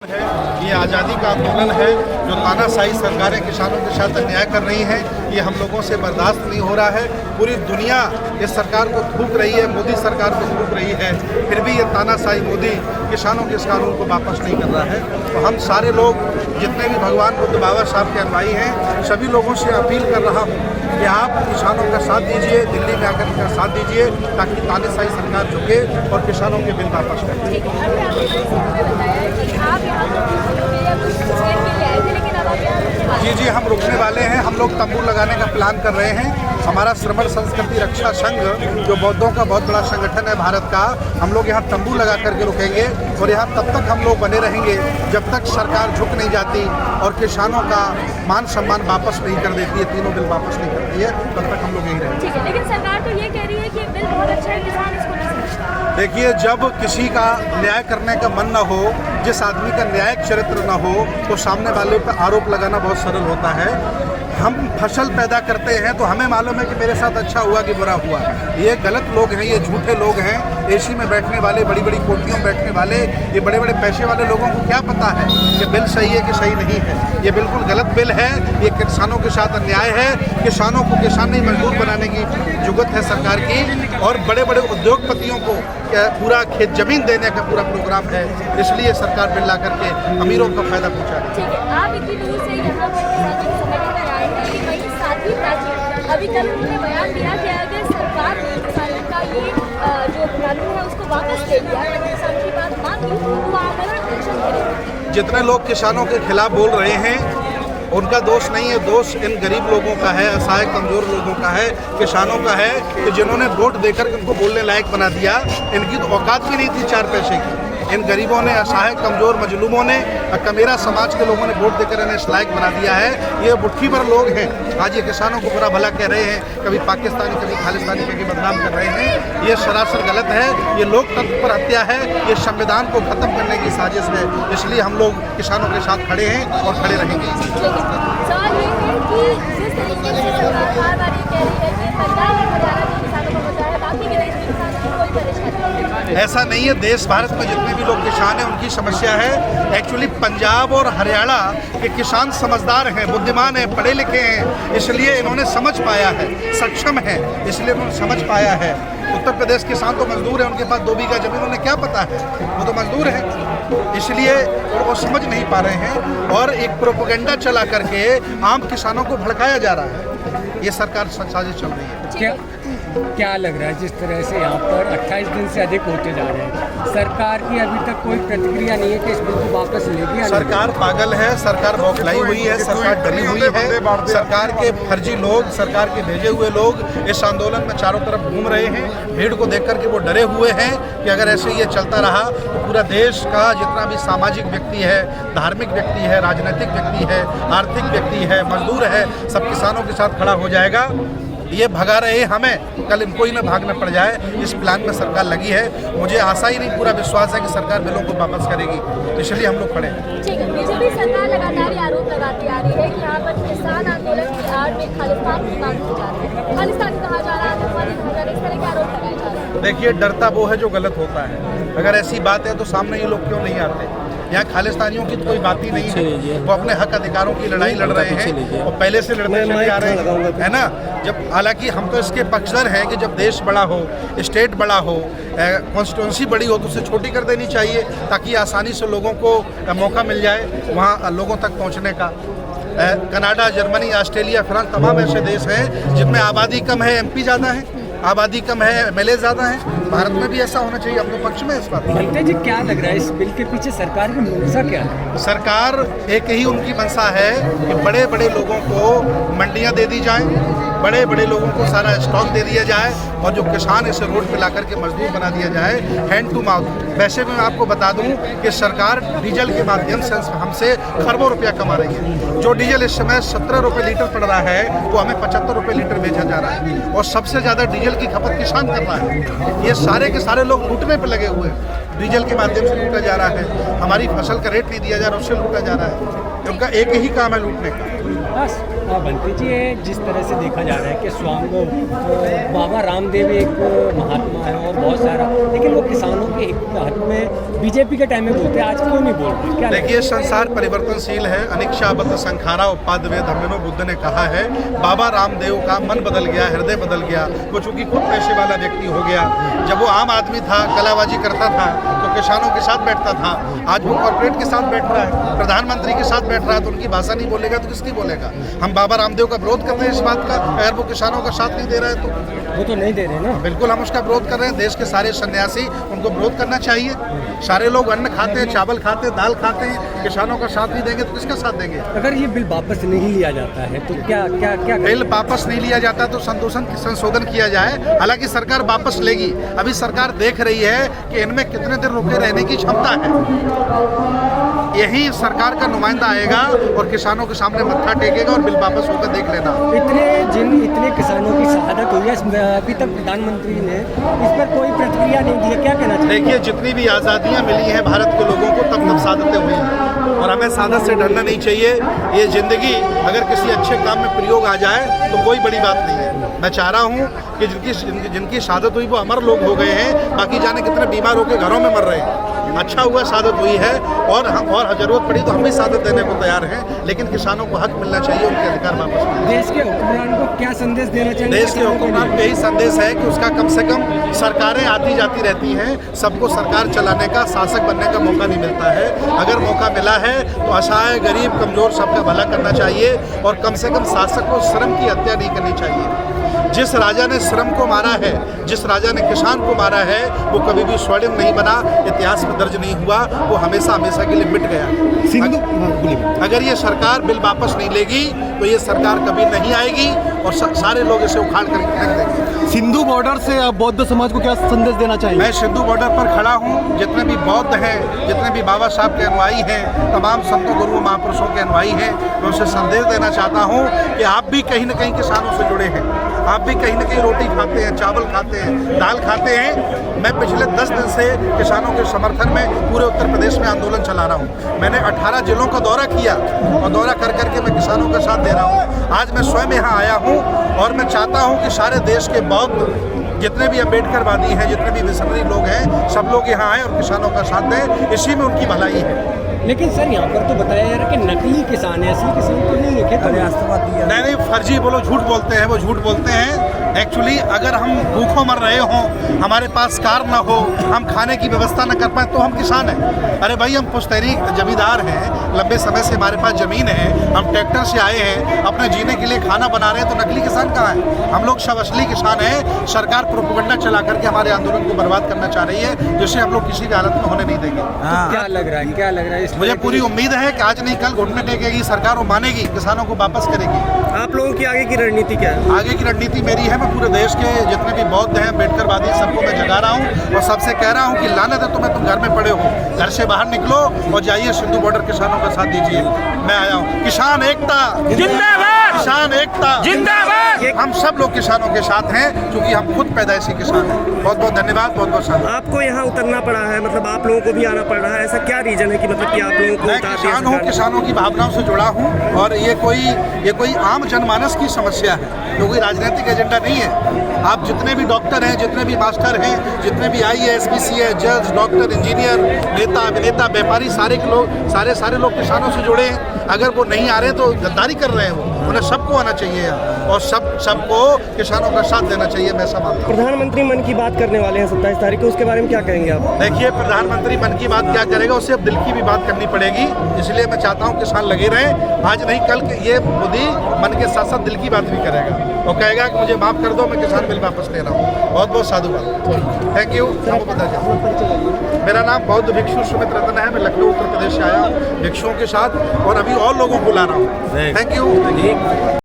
है ये आज़ादी का आंदोलन है। जो तानाशाही सरकारें किसानों के साथ अन्याय कर रही हैं, ये हम लोगों से बर्दाश्त नहीं हो रहा है। पूरी दुनिया इस सरकार को थूक रही है, मोदी सरकार को थूक रही है, फिर भी ये तानाशाही मोदी किसानों के इस कानून को वापस नहीं कर रहा है। तो हम सारे लोग जितने भी भगवान बुद्ध बाबा साहब के अनुयायी हैं, सभी लोगों से अपील कर रहा हूँ कि आप किसानों का साथ दीजिए, दिल्ली में आकर इनका साथ दीजिए, ताकि तानाशाही सरकार झुके और किसानों के बिल वापस जी, हम रुकने वाले हैं। हम लोग तंबू लगाने का प्लान कर रहे हैं। हमारा श्रमण संस्कृति रक्षा संघ, जो बौद्धों का बहुत बड़ा संगठन है भारत का, हम लोग यहाँ तंबू लगा करके रुकेंगे और यहाँ तब तक हम लोग बने रहेंगे जब तक सरकार झुक नहीं जाती और किसानों का मान सम्मान वापस नहीं कर देती है, तीनों बिल वापस नहीं करती है, तब तक हम लोग यहीं रहेंगे। ठीक है, लेकिन सरकार तो ये कह रही है कि बिल बहुत अच्छा है, किसान इसको नहीं समझता। देखिए, जब किसी का न्याय करने का मन न हो, जिस आदमी का न्यायिक चरित्र न हो, तो सामने वाले पर आरोप लगाना बहुत सरल होता है। हम फसल पैदा करते हैं तो हमें मालूम है कि मेरे साथ अच्छा हुआ कि बुरा हुआ। ये गलत लोग हैं, ये झूठे लोग हैं, एसी में बैठने वाले, बड़ी बड़ी कोठियों में बैठने वाले, ये बड़े बड़े पैसे वाले लोगों को क्या पता है कि बिल सही है कि सही नहीं है। ये बिल्कुल गलत बिल है, ये किसानों के साथ अन्याय है। किसानों को किसान नहीं मजदूर बनाने की जुगत है सरकार की, और बड़े बड़े उद्योगपतियों को पूरा खेत जमीन देने का पूरा प्रोग्राम है। इसलिए सरकार बिल ला करके अमीरों को फायदा पहुँचा रही है। आप इतनी दूर से यहाँ पर अभी कल उन्होंने बयान दिया कि अगर सरकार ने किसानों का ये जो कानून है उसको वापस ले लिया, किसान की बात मानी, तो आंदोलन एक्शन करेंगे। जितने लोग किसानों के खिलाफ बोल रहे हैं, उनका दोष नहीं है, दोष इन गरीब लोगों का है, असहाय कमजोर लोगों का है, किसानों का है कि जिन्होंने वोट देकर इनको बोलने लायक बना दिया। इनकी तो औकात भी नहीं थी 4 पैसे की। इन गरीबों ने, असहाय कमजोर मजलूमों ने, कमेरा समाज के लोगों ने वोट देकर इन्हें इस लायक बना दिया है। ये मुट्ठी भर लोग हैं, आज ये किसानों को बुरा भला कह रहे हैं, कभी पाकिस्तानी कभी खालिस्तानी कभी बदनाम कर रहे हैं। ये सरासर गलत है, ये लोकतंत्र पर हत्या है, ये संविधान को खत्म करने की साजिश है। इसलिए हम लोग किसानों के साथ खड़े हैं और खड़े रहेंगे। सवाल ये है कि जिस तरीके से सरकार बार-बार ये कह रही है कि पंजाब और हरियाणा के किसानों को बचा है, बाकी के देश के किसानों को कोई परेशानी नहीं है। ऐसा नहीं है। देश भारत में जितने भी लोग किसान हैं उनकी समस्या है। एक्चुअली पंजाब और हरियाणा के किसान समझदार हैं, बुद्धिमान हैं, पढ़े लिखे हैं, इसलिए इन्होंने समझ पाया है, सक्षम है, इसलिए उन्होंने समझ पाया है। उत्तर प्रदेश किसान तो मजदूर है, उनके पास 2 बीघा जमीन, उन्हें क्या पता है, वो तो मजदूर है, इसलिए वो समझ नहीं पा रहे हैं। और एक प्रोपेगेंडा चला करके आम किसानों को भड़काया जा रहा है। ये सरकार साजिश चल रही है। क्या लग रहा है जिस तरह से यहाँ पर 28 दिन से अधिक होते जा रहे हैं, सरकार की अभी तक कोई प्रतिक्रिया नहीं है कि इस बिल को वापस लेगी? सरकार पागल है, सरकार बौखलाई हुई है, सरकार डरी हुई है। सरकार के फर्जी लोग, सरकार के भेजे हुए लोग इस आंदोलन में चारों तरफ घूम रहे हैं। भीड़ को देख करके वो डरे हुए हैं कि अगर ऐसे ये चलता रहा तो पूरा देश का जितना भी सामाजिक व्यक्ति है, धार्मिक व्यक्ति है, राजनीतिक व्यक्ति है, आर्थिक व्यक्ति है, मजदूर है, सब किसानों के साथ खड़ा हो जाएगा। ये भगा रहे हमें, कल इनको ही ना भागना पड़ जाए। इस प्लान में सरकार लगी है। मुझे आशा ही नहीं, पूरा विश्वास है कि सरकार बिलों को वापस करेगी, इसलिए हम लोग खड़े हैं। ठीक है, बीजेपी सरकार लगातार आरोप लगाती आ रही है कि यहाँ पर किसान आंदोलन की आड़ में खालिस्तान की मांग की जा रही है, खालिस्तानी कहा जा रहा है, आतंकवादी कहा जा रहा है, इस तरह के आरोप लगाए जा रहे हैं। देखिए, डरता वो है जो गलत होता है। अगर ऐसी बात है तो सामने ये लोग क्यों नहीं आते? यहाँ खालिस्तानियों की तो कोई बात ही नहीं है। वो अपने हक अधिकारों की लड़ाई लड़ रहे हैं और पहले से लड़ते चले आ रहे हैं, है ना। जब हालांकि हम तो इसके पक्षधर हैं कि जब देश बड़ा हो, स्टेट बड़ा हो, कॉन्स्टिट्यूंसी बड़ी हो तो उसे छोटी कर देनी चाहिए, ताकि आसानी से लोगों को मौका मिल जाए वहाँ लोगों तक पहुँचने का। कनाडा, जर्मनी, ऑस्ट्रेलिया, फ्रांस, तमाम ऐसे देश हैं जिनमें आबादी कम है, MP ज़्यादा है, आबादी कम है, MLA ज़्यादा है। भारत में भी ऐसा होना चाहिए। अपने पक्ष में इस बात बलते जी, क्या लग रहा है इस बिल के पीछे सरकार की मंशा क्या है? सरकार एक ही उनकी मंशा है कि बड़े बड़े लोगों को मंडियां दे दी जाएं, बड़े बड़े लोगों को सारा स्टॉक दे दिया जाए और जो किसान इसे रोड पे ला करके मजदूर बना दिया जाए, हैंड टू माउथ। वैसे भी मैं आपको बता दूं कि सरकार डीजल के माध्यम से हमसे खरबों रुपया कमा रही है। जो डीजल इस समय 17 रुपये लीटर पड़ रहा है, वो हमें 75 रुपये लीटर बेचा जा रहा है, और सबसे ज़्यादा डीजल की खपत किसान कर रहा है। ये सारे के सारे लोग लूटने पर लगे हुए हैं। डीजल के माध्यम से लूटा जा रहा है, हमारी फसल का रेट नहीं दिया जा रहा, उससे लूटा जा रहा है। उनका एक ही काम है लूटने का। बंटी जी, ये जिस तरह से देखा जा रहा है कि बाबा रामदेव एक महात्मा है और बहुत सारा, लेकिन वो किसानों के हक में बीजेपी के टाइम में बोलते हैं, आज क्यों नहीं बोल रहे? क्या देखिए, संसार परिवर्तनशील है। अनिक्षाबद्ध संखारा उपाद्य धर्मेनो बुद्ध ने कहा है, बाबा रामदेव का मन बदल गया, हृदय बदल गया। वो चूंकि खुद पैसे वाला व्यक्ति हो गया। जब वो आम आदमी था, कलाबाजी करता था, तो किसानों के साथ बैठता था। आज वो कॉर्पोरेट के साथ बैठ रहा है, प्रधानमंत्री के साथ बैठ रहा है, तो उनकी भाषा नहीं बोलेगा तो किसकी बोलेगा? हम बाबा रामदेव का विरोध करते हैं इस बात का। अगर वो किसानों का साथ नहीं दे रहा है तो वो तो नहीं दे रहे ना। बिल्कुल हम उसका विरोध कर रहे हैं। देश के सारे सन्यासी उनको विरोध करना चाहिए। सारे लोग अन्न खाते हैं, चावल खाते हैं, दाल खाते हैं। किसानों का साथ नहीं देंगे तो किसका साथ देंगे? अगर ये बिल वापस नहीं लिया जाता है तो क्या क्या क्या बिल वापस नहीं लिया जाता तो संशोधन किया जाए। हालांकि सरकार वापस लेगी। अभी सरकार देख रही है कि इनमें कितने दिन रुके रहने की क्षमता है। यही सरकार का नुमाइंदा आएगा और किसानों के सामने मत्था टेकेगा और बिल वापस होकर देख लेना। इतने किसानों की शहादत हुई है, अभी तक प्रधानमंत्री ने इस पर कोई प्रतिक्रिया नहीं दी है, क्या कहना चाहिए? देखिए, जितनी भी आज़ादियाँ मिली हैं भारत के लोगों को, तब शहादतें हुई हैं और हमें शहादत से डरना नहीं चाहिए। ये ज़िंदगी अगर किसी अच्छे काम में प्रयोग आ जाए तो कोई बड़ी बात नहीं है। मैं चाह रहा हूँ कि जिनकी शहादत हुई वो अमर लोग हो गए हैं, बाकी जाने कितने बीमार होकर घरों में मर रहे हैं। अच्छा हुआ शहादत हुई है और जरूरत पड़ी तो हम भी शहादत देने को तैयार हैं, लेकिन किसानों को हक मिलना चाहिए, उनके अधिकार वापस मिलना। देश के हुक्मरान को क्या संदेश देना चाहिए? देश के हुक्मरान को यही संदेश है कि उसका कम से कम, सरकारें आती जाती रहती हैं, सबको सरकार चलाने का, शासक बनने का मौका नहीं मिलता है। अगर मौका मिला है तो असहाय, गरीब, कमजोर सबका भला करना चाहिए और कम से कम शासक को श्रम की हत्या नहीं करनी चाहिए। जिस राजा ने श्रम को मारा है, जिस राजा ने किसान को मारा है, वो कभी भी स्वर्णिम नहीं बना, इतिहास में दर्ज नहीं हुआ, वो हमेशा हमेशा के लिए मिट गया। अगर ये सरकार बिल वापस नहीं लेगी तो ये सरकार कभी नहीं आएगी और सारे लोग इसे उखाड़ कर फेंक देंगे। सिंधु बॉर्डर से आप बौद्ध समाज को क्या संदेश देना चाहिए? मैं सिंधु बॉर्डर पर खड़ा हूँ। जितने भी बौद्ध हैं, जितने भी बाबा साहब के अनुयायी हैं, तमाम संतों, गुरुओं, महापुरुषों के अनुयायी हैं, मैं उनसे संदेश देना चाहता हूँ कि आप भी कहीं न कहीं किसानों से जुड़े हैं। आप भी कहीं न कहीं रोटी खाते हैं, चावल खाते हैं, दाल खाते हैं। मैं पिछले 10 दिन से किसानों के समर्थन में पूरे उत्तर प्रदेश में आंदोलन चला रहा हूँ। मैंने 18 जिलों का दौरा किया और दौरा कर करके मैं किसानों का साथ दे रहा हूँ। आज मैं स्वयं यहाँ आया हूँ और मैं चाहता हूँ कि सारे देश के बौद्ध, जितने भी अम्बेडकरवादी हैं, जितने भी मिशनरी लोग हैं, सब लोग यहाँ आए और किसानों का साथ दें। इसी में उनकी भलाई है। लेकिन सर, यहाँ पर तो बताया जा रहा है कि नकली किसान है, असली किसान तो नहीं लिखे। नहीं, फर्जी बोलो, झूठ बोलते हैं, वो झूठ बोलते हैं। एक्चुअली अगर हम भूखों मर रहे हों, हमारे पास कार ना हो, हम खाने की व्यवस्था न कर पाए तो हम किसान हैं। अरे भाई, हम पुश्तैनी जमींदार हैं, लंबे समय से हमारे पास ज़मीन है, हम ट्रैक्टर से आए हैं, अपने जीने के लिए खाना बना रहे हैं, तो नकली किसान कहाँ है? हम लोग सब असली किसान हैं। सरकार प्रोपेगेंडा चला करके हमारे आंदोलन को बर्बाद करना चाह रही है, जिसे हम लोग किसी भी हालत में होने नहीं देंगे। क्या लग रहा है, क्या लग रहा है? मुझे पूरी उम्मीद है कि आज नहीं कल घुटने टेकेगी सरकार और मानेगी, किसानों को वापस करेगी। आप लोगों की आगे की रणनीति क्या है? आगे की रणनीति मेरी है, मैं पूरे देश के जितने भी बौद्ध हैं, अम्बेडकरवादी, सबको मैं जगा रहा हूँ और सबसे कह रहा हूँ कि लानत है तुम्हें, तुम घर में पड़े हो, घर से बाहर निकलो और जाइए सिंधु बॉर्डर किसानों का साथ दीजिए। मैं आया हूँ। किसान एकता जिंदाबाद, किसान एकता जिंदाबाद। हम सब लोग किसानों के साथ हैं क्योंकि हम खुद पैदाइशी किसान हैं। बहुत बहुत धन्यवाद, बहुत बहुत साधुवाद। आपको यहाँ उतरना पड़ा है, मतलब आप लोगों को भी आना पड़ रहा है, ऐसा क्या रीजन है कि मतलब कि आप लोगों को? मैं किसान हूँ, किसानों की भावनाओं से जुड़ा हूँ और ये कोई आम जनमानस की समस्या है, ये कोई राजनीतिक एजेंडा नहीं है। आप जितने भी डॉक्टर हैं, जितने भी मास्टर हैं, जितने भी IAS, PCS, जज, डॉक्टर, इंजीनियर, नेता, अभिनेता, व्यापारी, सारे लोग किसानों से जुड़े हैं। अगर वो नहीं आ रहे तो गद्दारी कर रहे हैं। वो उन्हें सबको आना चाहिए यहाँ और सबको किसानों का साथ देना चाहिए। मैं सब मानता हूँ। प्रधानमंत्री मन की बात करने वाले हैं 27 तारीख को, उसके बारे में क्या कहेंगे आप? देखिए, प्रधानमंत्री मन की बात क्या करेगा, उससे अब दिल की भी बात करनी पड़ेगी। इसलिए मैं चाहता हूँ किसान लगे रहें। आज नहीं कल ये मोदी मन के साथ साथ दिल की बात भी करेगा और कहेगा कि मुझे माफ़ कर दो, मैं किसान बिल वापस ले रहा हूँ। बहुत बहुत साधुवाद, थैंक यू। मेरा नाम बौद्ध भिक्षु सुमित रतन है। मैं लखनऊ उत्तर प्रदेश से आया हूँ भिक्षुओं के साथ और अभी और लोगों को ला रहा हूँ। Thank you.